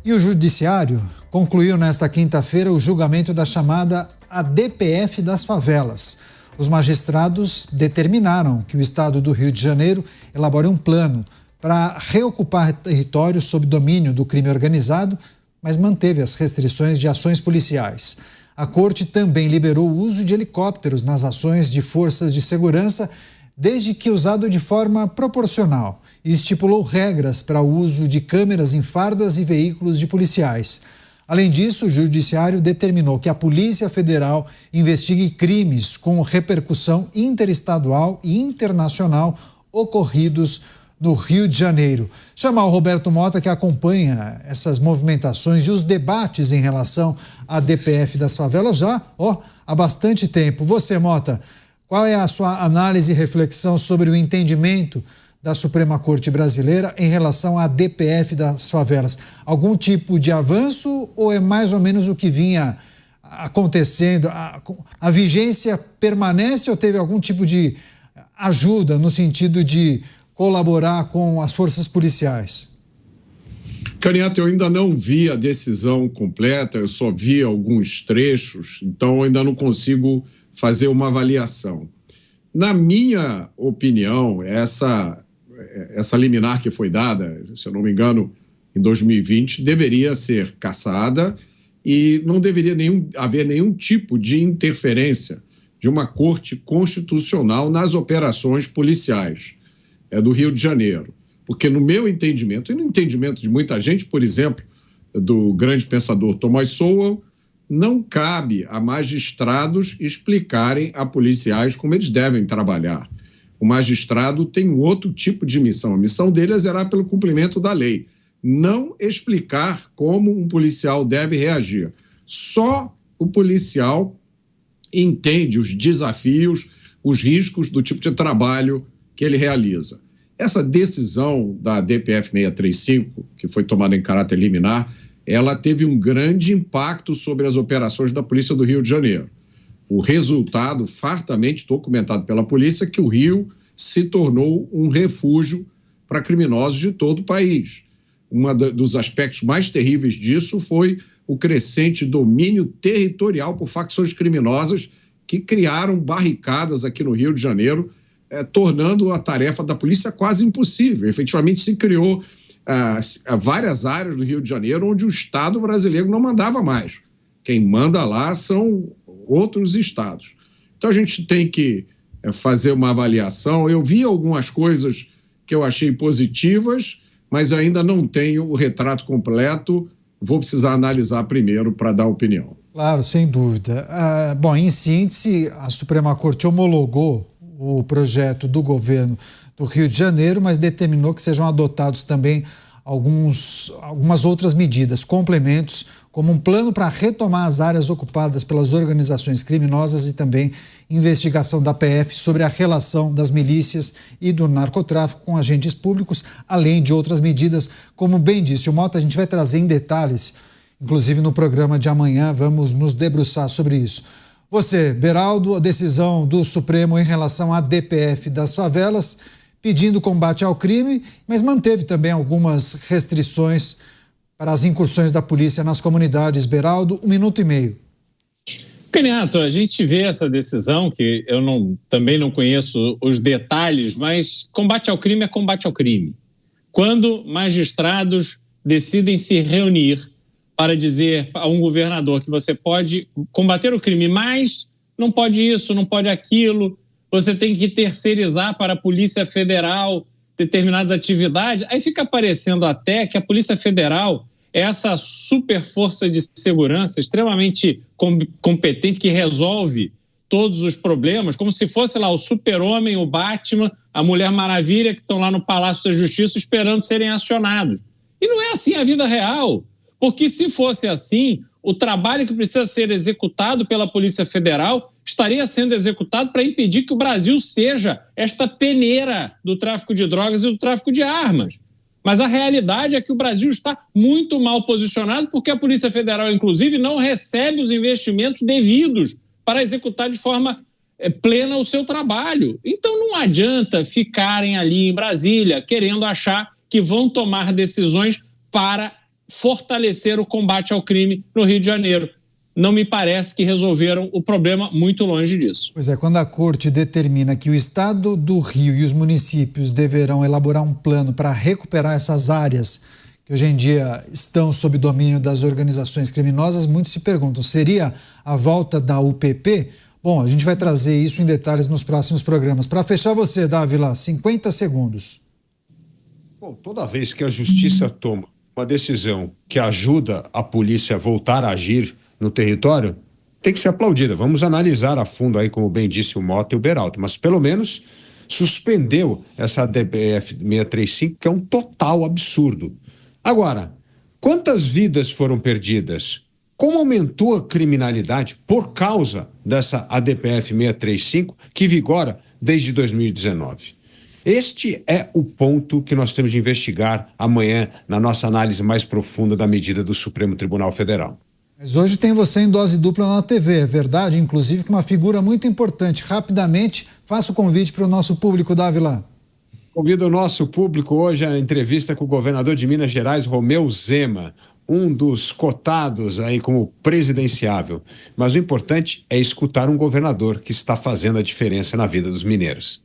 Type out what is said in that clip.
E o Judiciário concluiu nesta quinta-feira o julgamento da chamada ADPF das favelas. Os magistrados determinaram que o Estado do Rio de Janeiro elabore um plano para reocupar territórios sob domínio do crime organizado, mas manteve as restrições de ações policiais. A Corte também liberou o uso de helicópteros nas ações de forças de segurança, desde que usado de forma proporcional, e estipulou regras para o uso de câmeras em fardas e veículos de policiais. Além disso, o Judiciário determinou que a Polícia Federal investigue crimes com repercussão interestadual e internacional ocorridos no Rio de Janeiro. Chamar o Roberto Mota, que acompanha essas movimentações e os debates em relação à DPF das favelas já há bastante tempo. Você, Mota, qual é a sua análise e reflexão sobre o entendimento da Suprema Corte Brasileira em relação à DPF das favelas? Algum tipo de avanço ou é mais ou menos o que vinha acontecendo? A vigência permanece ou teve algum tipo de ajuda no sentido de colaborar com as forças policiais? Canhoto, eu ainda não vi a decisão completa, eu só vi alguns trechos, então eu ainda não consigo fazer uma avaliação. Na minha opinião, essa liminar que foi dada, se eu não me engano, em 2020, deveria ser cassada e não deveria haver nenhum tipo de interferência de uma corte constitucional nas operações policiais do Rio de Janeiro. Porque no meu entendimento, e no entendimento de muita gente, por exemplo, do grande pensador Thomas Sowell, não cabe a magistrados explicarem a policiais como eles devem trabalhar. O magistrado tem um outro tipo de missão. A missão dele é zelar pelo cumprimento da lei, não explicar como um policial deve reagir. Só o policial entende os desafios, os riscos do tipo de trabalho que ele realiza. Essa decisão da DPF 635, que foi tomada em caráter liminar, ela teve um grande impacto sobre as operações da Polícia do Rio de Janeiro. O resultado, fartamente documentado pela polícia, é que o Rio se tornou um refúgio para criminosos de todo o país. Dos aspectos mais terríveis disso foi o crescente domínio territorial por facções criminosas que criaram barricadas aqui no Rio de Janeiro, tornando a tarefa da polícia quase impossível. Efetivamente se criou várias áreas do Rio de Janeiro onde o Estado brasileiro não mandava mais. Quem manda lá são outros estados. Então a gente tem que fazer uma avaliação. Eu vi algumas coisas que eu achei positivas, mas ainda não tenho o retrato completo. Vou precisar analisar primeiro para dar opinião. Claro, sem dúvida. Bom, em síntese, a Suprema Corte homologou o projeto do governo do Rio de Janeiro, mas determinou que sejam adotados também algumas outras medidas, complementos, como um plano para retomar as áreas ocupadas pelas organizações criminosas e também investigação da PF sobre a relação das milícias e do narcotráfico com agentes públicos, além de outras medidas, como bem disse o Mota. A gente vai trazer em detalhes, inclusive no programa de amanhã, vamos nos debruçar sobre isso. Você, Beraldo, a decisão do Supremo em relação à DPF das favelas, pedindo combate ao crime, mas manteve também algumas restrições para as incursões da polícia nas comunidades. Beraldo, 1 minuto e meio. Canhoto, a gente vê essa decisão, que eu também não conheço os detalhes, mas combate ao crime é combate ao crime. Quando magistrados decidem se reunir para dizer a um governador que você pode combater o crime, mas não pode isso, não pode aquilo, você tem que terceirizar para a Polícia Federal determinadas atividades, aí fica parecendo até que a Polícia Federal é essa super força de segurança extremamente competente que resolve todos os problemas, como se fosse lá o Super-Homem, o Batman, a Mulher Maravilha, que estão lá no Palácio da Justiça esperando serem acionados. E não é assim a vida real. Porque se fosse assim, o trabalho que precisa ser executado pela Polícia Federal estaria sendo executado para impedir que o Brasil seja esta peneira do tráfico de drogas e do tráfico de armas. Mas a realidade é que o Brasil está muito mal posicionado porque a Polícia Federal, inclusive, não recebe os investimentos devidos para executar de forma plena o seu trabalho. Então não adianta ficarem ali em Brasília querendo achar que vão tomar decisões para fortalecer o combate ao crime no Rio de Janeiro. Não me parece que resolveram o problema, muito longe disso. Pois é, quando a Corte determina que o Estado do Rio e os municípios deverão elaborar um plano para recuperar essas áreas que hoje em dia estão sob domínio das organizações criminosas, muitos se perguntam, seria a volta da UPP? Bom, a gente vai trazer isso em detalhes nos próximos programas. Para fechar você, Dávila, 50 segundos. Bom, toda vez que a Justiça toma uma decisão que ajuda a polícia a voltar a agir no território, tem que ser aplaudida. Vamos analisar a fundo aí, como bem disse o Mota e o Beraldo, mas pelo menos suspendeu essa ADPF 635, que é um total absurdo. Agora, quantas vidas foram perdidas? Como aumentou a criminalidade por causa dessa ADPF 635, que vigora desde 2019? Este é o ponto que nós temos de investigar amanhã na nossa análise mais profunda da medida do Supremo Tribunal Federal. Mas hoje tem você em dose dupla na TV, é verdade? Inclusive com uma figura muito importante. Rapidamente, faça o convite para o nosso público, Dávila. Convido o nosso público hoje à entrevista com o governador de Minas Gerais, Romeu Zema, um dos cotados aí como presidenciável. Mas o importante é escutar um governador que está fazendo a diferença na vida dos mineiros.